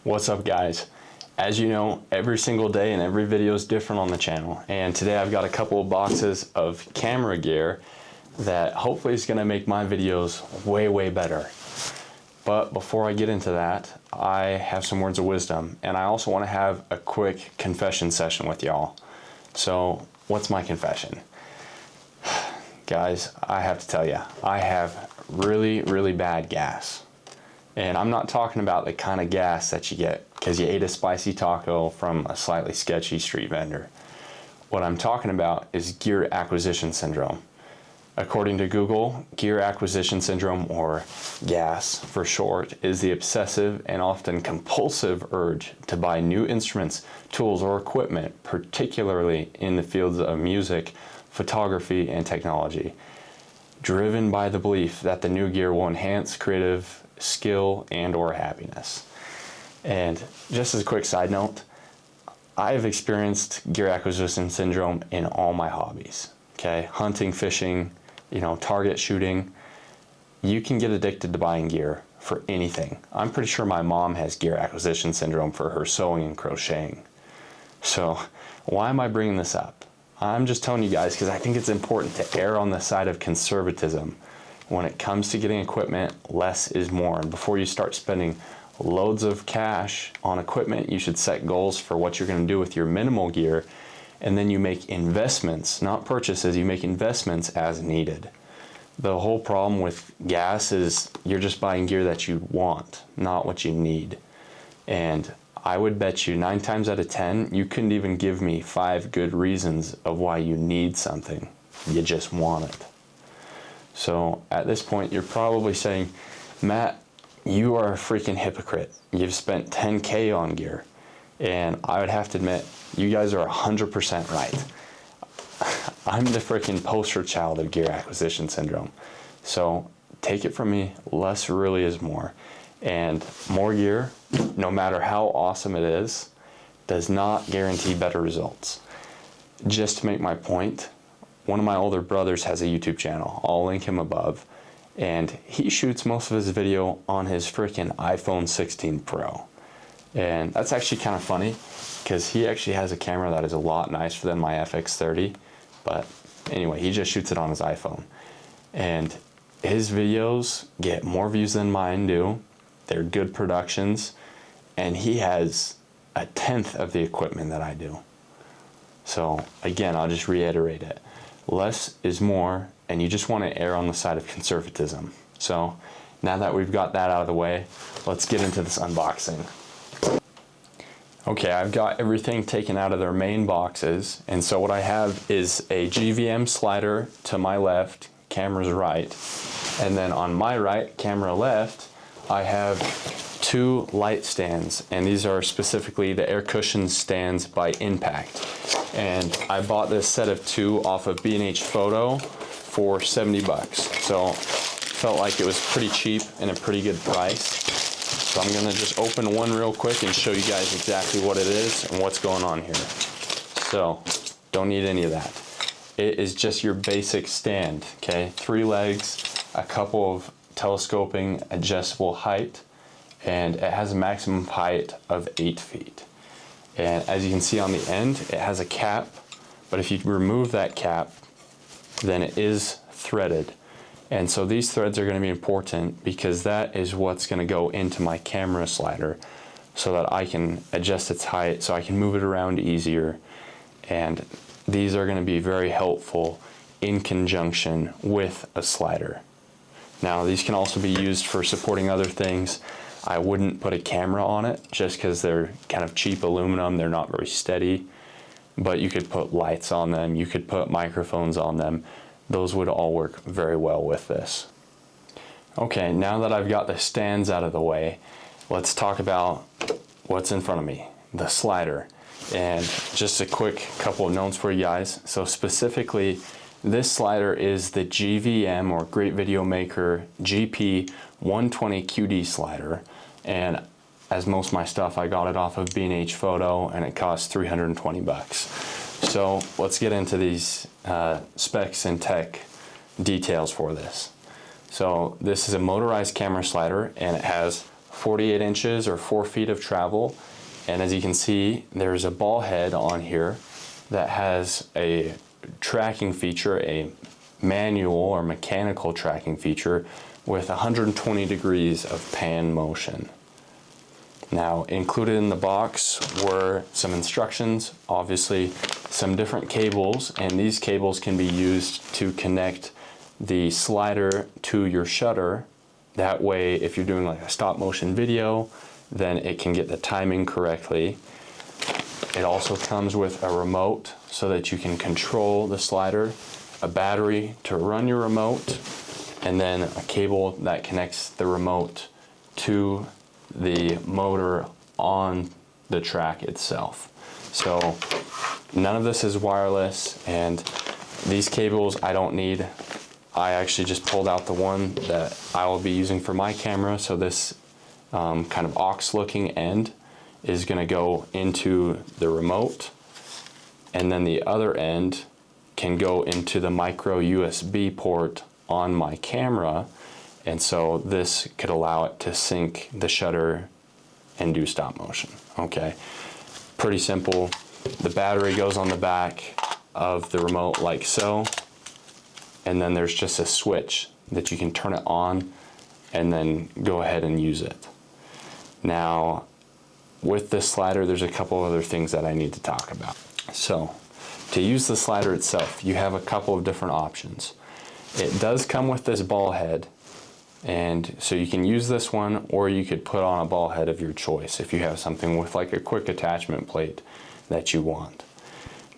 What's up, guys? As you know, every single day and every video is different on the channel, and today I've got a couple of boxes of camera gear that hopefully is going to make my videos way better. But before I get into that, I have some words of wisdom, and I also want to have a quick confession session with y'all. So what's my confession? Guys, I have to tell you, I have really bad gas. And I'm not talking about the kind of gas that you get because you ate a spicy taco from a slightly sketchy street vendor. What I'm talking about is gear acquisition syndrome. According to Google, gear acquisition syndrome, or GAS for short, is the obsessive and often compulsive urge to buy new instruments, tools, or equipment, particularly in the fields of music, photography, and technology, driven by the belief that the new gear will enhance creative skill and/or happiness. And just as a quick side note, I've experienced gear acquisition syndrome in all my hobbies. Okay, hunting, fishing, target shooting. You can get addicted to buying gear for anything. I'm pretty sure my mom has gear acquisition syndrome for her sewing and crocheting. So why am I bringing this up? I'm just telling you guys because I think it's important to err on the side of conservatism. When it comes to getting equipment, less is more. And before you start spending loads of cash on equipment, you should set goals for what you're going to do with your minimal gear, and then you make investments, not purchases. You make investments as needed. The whole problem with gas is you're just buying gear that you want, not what you need. And I would bet you 9 times out of 10, you couldn't even give me 5 good reasons of why you need something. You just want it. So at this point, you're probably saying, Matt, you are a freaking hypocrite. You've spent $10K on gear. And I would have to admit, you guys are 100% right. I'm the freaking poster child of gear acquisition syndrome. So take it from me, less really is more. And more gear, no matter how awesome it is, does not guarantee better results. Just to make my point, one of my older brothers has a YouTube channel. I'll link him above. And he shoots most of his video on his freaking iPhone 16 Pro. And that's actually kind of funny because he actually has a camera that is a lot nicer than my FX30. But anyway, he just shoots it on his iPhone. And his videos get more views than mine do. They're good productions. And he has 1/10 of the equipment that I do. So again, I'll just reiterate it. Less is more, and you just want to err on the side of conservatism. So now that we've got that out of the way, let's get into this unboxing. Okay, I've got everything taken out of their main boxes, and so what I have is a GVM slider to my left, camera's right, and then on my right, camera left, I have 2 light stands, and these are specifically the air cushion stands by Impact. And I bought this set of 2 off of B&H Photo for 70 bucks. So felt like it was pretty cheap and a pretty good price. So I'm gonna just open one real quick and show you guys exactly what it is and what's going on here. So don't need any of that. It is just your basic stand, okay? 3 legs, a couple of telescoping adjustable height, and it has a maximum height of 8 feet. And as you can see on the end, it has a cap, but if you remove that cap, then it is threaded. And so these threads are going to be important because that is what's going to go into my camera slider so that I can adjust its height, so I can move it around easier. And these are going to be very helpful in conjunction with a slider. Now, these can also be used for supporting other things. I wouldn't put a camera on it just because they're kind of cheap aluminum. They're not very steady, but you could put lights on them. You could put microphones on them. Those would all work very well with this. Okay, now that I've got the stands out of the way, let's talk about what's in front of me, the slider. And just a quick couple of notes for you guys. So specifically, this slider is the GVM, or Great Video Maker GP-120QD slider. And as most of my stuff, I got it off of B&H Photo, and it cost 320 bucks. So let's get into these specs and tech details for this. So this is a motorized camera slider, and it has 48 inches or 4 feet of travel. And as you can see, there's a ball head on here that has a tracking feature, a manual or mechanical tracking feature with 120 degrees of pan motion. Now, included in the box were some instructions, obviously some different cables, and these cables can be used to connect the slider to your shutter. That way, if you're doing like a stop motion video, then it can get the timing correctly. It also comes with a remote so that you can control the slider, a battery to run your remote, and then a cable that connects the remote to the motor on the track itself. So none of this is wireless, and these cables I don't need. I actually just pulled out the one that I will be using for my camera. So this kind of aux looking end is going to go into the remote, and then the other end can go into the micro USB port on my camera, and so this could allow it to sync the shutter and do stop motion. Okay, pretty simple. The battery goes on the back of the remote like so, and then there's just a switch that you can turn it on and then go ahead and use it. Now, with this slider, there's a couple other things that I need to talk about. So, to use the slider itself, you have a couple of different options. It does come with this ball head, and so you can use this one, or you could put on a ball head of your choice if you have something with like a quick attachment plate that you want.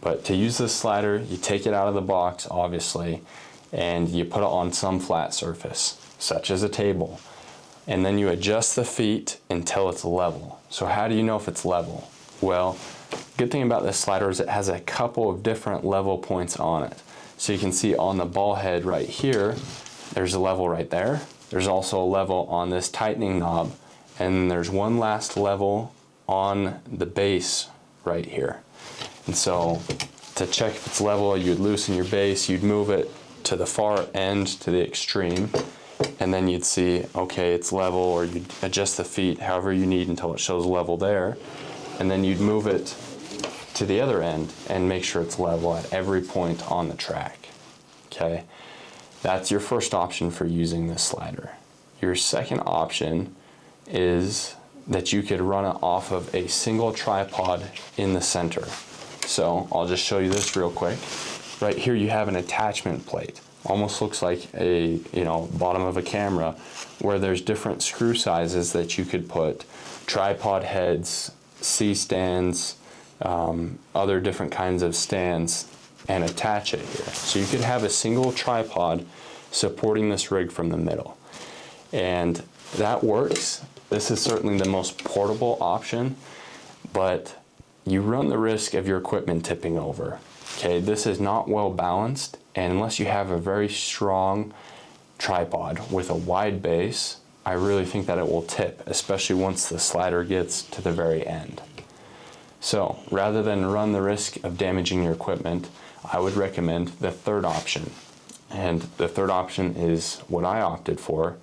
But to use this slider, you take it out of the box, obviously, and you put it on some flat surface, such as a table. And then you adjust the feet until it's level. So how do you know if it's level? Well, good thing about this slider is it has a couple of different level points on it. So you can see on the ball head right here, there's a level right there. There's also a level on this tightening knob, and then there's one last level on the base right here. And so to check if it's level, you'd loosen your base, you'd move it to the far end to the extreme, and then you'd see, okay, it's level, or you'd adjust the feet however you need until it shows level there, and then you'd move it to the other end and make sure it's level at every point on the track. Okay, that's your first option for using this slider. Your second option is that you could run it off of a single tripod in the center. So I'll just show you this real quick. Right here you have an attachment plate. Almost looks like a bottom of a camera, where there's different screw sizes that you could put tripod heads, C-stands, other different kinds of stands, and attach it here. So you could have a single tripod supporting this rig from the middle. And that works. This is certainly the most portable option, but you run the risk of your equipment tipping over. Okay, this is not well balanced, and unless you have a very strong tripod with a wide base, I really think that it will tip, especially once the slider gets to the very end. So rather than run the risk of damaging your equipment, I would recommend the third option. And the third option is what I opted for,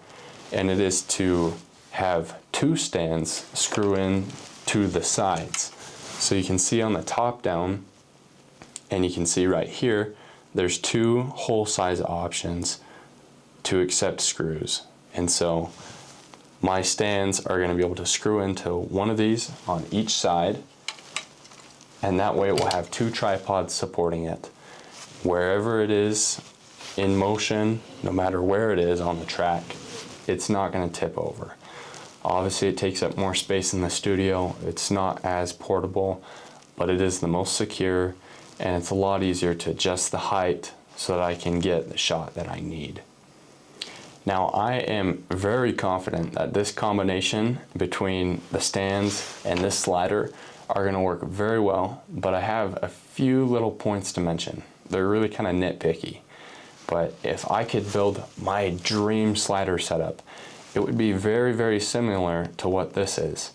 and it is to have two stands screw in to the sides. So you can see on the top down, and you can see right here, there's two hole size options to accept screws. And so my stands are going to be able to screw into one of these on each side, and that way it will have two tripods supporting it. Wherever it is in motion, no matter where it is on the track, it's not going to tip over. Obviously it takes up more space in the studio. It's not as portable, but it is the most secure, and it's a lot easier to adjust the height so that I can get the shot that I need. Now, I am very confident that this combination between the stands and this slider are going to work very well, but I have a few little points to mention. They're really kind of nitpicky, but if I could build my dream slider setup, it would be very, very similar to what this is.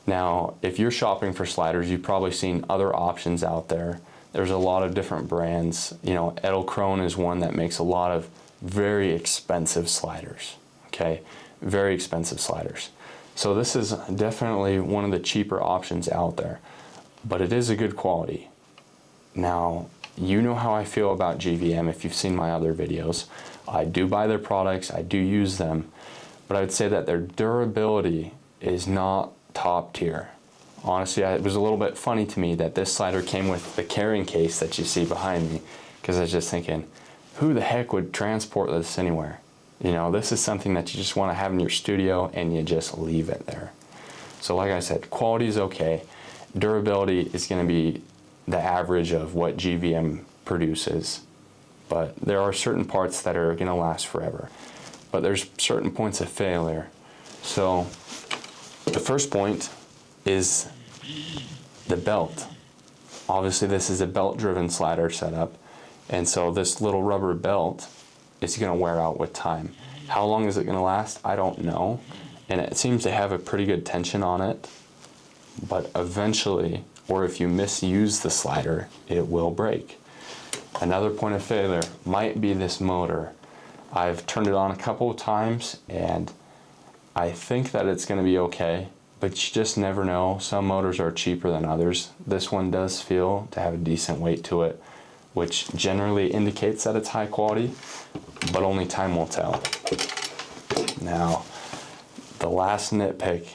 Now, if you're shopping for sliders, you've probably seen other options out there. There's a lot of different brands. Edelkrone is one that makes a lot of very expensive sliders, okay? Very expensive sliders. So this is definitely one of the cheaper options out there, but it is a good quality. Now, you know how I feel about GVM if you've seen my other videos. I do buy their products, I do use them, but I would say that their durability is not top tier. Honestly, it was a little bit funny to me that this slider came with the carrying case that you see behind me, because I was just thinking, who the heck would transport this anywhere? You know, this is something that you just want to have in your studio and you just leave it there. So like I said, quality is okay. Durability is going to be the average of what GVM produces, but there are certain parts that are going to last forever. But there's certain points of failure. So the first point is the belt. Obviously this is a belt-driven slider setup, and so this little rubber belt is going to wear out with time. How long is it going to last? I don't know, and it seems to have a pretty good tension on it, but eventually, or if you misuse the slider, it will break. Another point of failure might be this motor. I've turned it on a couple of times and I think that it's going to be okay, but you just never know. Some motors are cheaper than others. This one does feel to have a decent weight to it, which generally indicates that it's high quality, but only time will tell. Now, the last nitpick,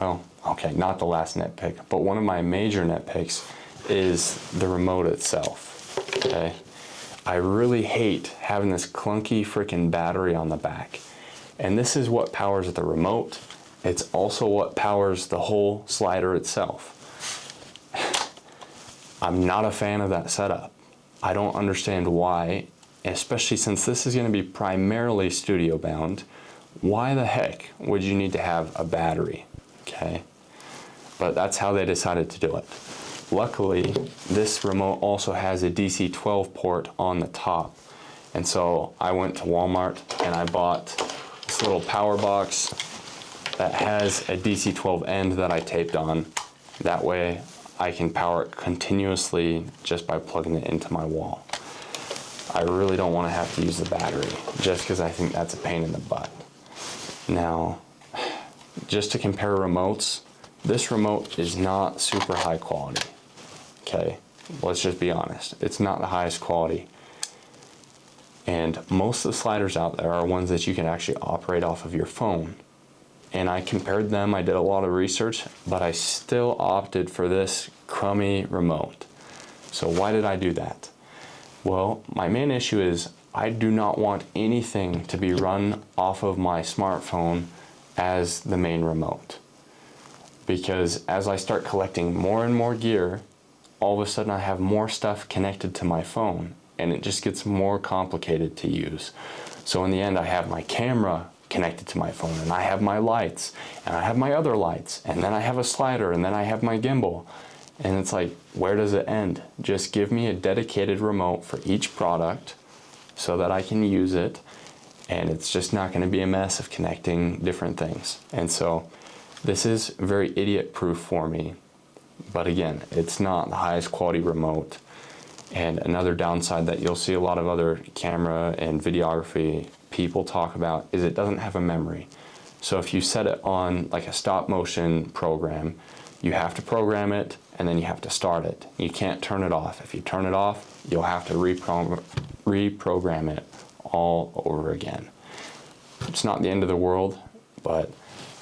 well, okay, not the last nitpick, but one of my major nitpicks is the remote itself, okay? I really hate having this clunky freaking battery on the back. And this is what powers the remote. It's also what powers the whole slider itself. I'm not a fan of that setup. I don't understand why, especially since this is going to be primarily studio bound. Why the heck would you need to have a battery? Okay, but that's how they decided to do it. Luckily, this remote also has a DC-12 port on the top, and so I went to Walmart and I bought this little power box that has a DC-12 end that I taped on. That way I can power it continuously just by plugging it into my wall. I really don't want to have to use the battery just because I think that's a pain in the butt. Now, just to compare remotes, this remote is not super high quality. Okay, let's just be honest. It's not the highest quality. And most of the sliders out there are ones that you can actually operate off of your phone. And I compared them, I did a lot of research, but I still opted for this crummy remote. So why did I do that? Well, my main issue is I do not want anything to be run off of my smartphone as the main remote. Because as I start collecting more and more gear, all of a sudden I have more stuff connected to my phone and it just gets more complicated to use. So in the end I have my camera connected to my phone and I have my lights and I have my other lights and then I have a slider and then I have my gimbal. And it's like, where does it end? Just give me a dedicated remote for each product so that I can use it, and it's just not going to be a mess of connecting different things. And so this is very idiot proof for me, but again, it's not the highest quality remote. And another downside that you'll see a lot of other camera and videography people talk about is it doesn't have a memory. So if you set it on like a stop motion program, you have to program it and then you have to start it. You can't turn it off. If you turn it off, you'll have to reprogram it all over again. It's not the end of the world, but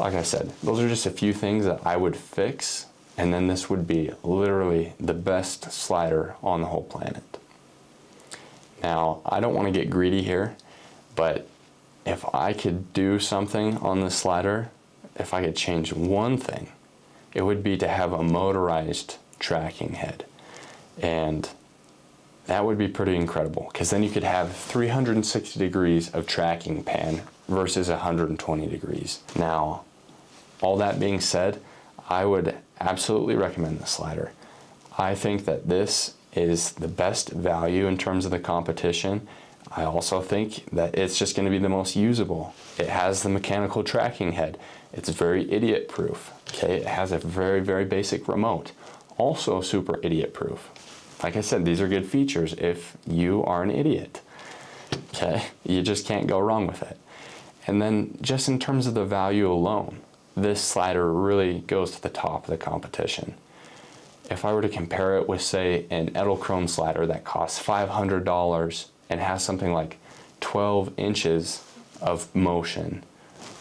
like I said, those are just a few things that I would fix, and then this would be literally the best slider on the whole planet. Now, I don't want to get greedy here, but if I could do something on this slider, if I could change one thing, it would be to have a motorized tracking head. And that would be pretty incredible, because then you could have 360 degrees of tracking pan versus 120 degrees. Now, all that being said, I would absolutely recommend the slider. I think that this is the best value in terms of the competition. I also think that it's just going to be the most usable. It has the mechanical tracking head. It's very idiot proof. Okay, it has a very, very basic remote. Also super idiot proof. Like I said, these are good features if you are an idiot. Okay, you just can't go wrong with it. And then just in terms of the value alone, this slider really goes to the top of the competition. If I were to compare it with, say, an Edelchrome slider that costs $500 and has something like 12 inches of motion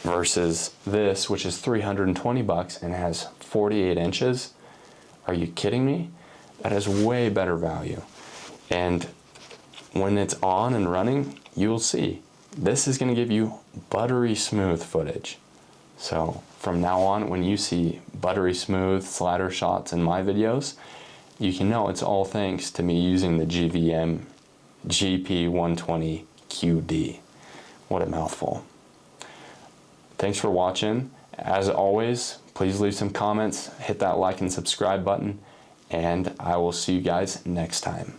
versus this, which is $320 and has 48 inches, are you kidding me? That is way better value. And when it's on and running, you'll see this is going to give you buttery smooth footage. So from now on, when you see buttery smooth slider shots in my videos, you can know it's all thanks to me using the GVM GP-120QD. What a mouthful. Thanks for watching. As always, please leave some comments, hit that like and subscribe button, and I will see you guys next time.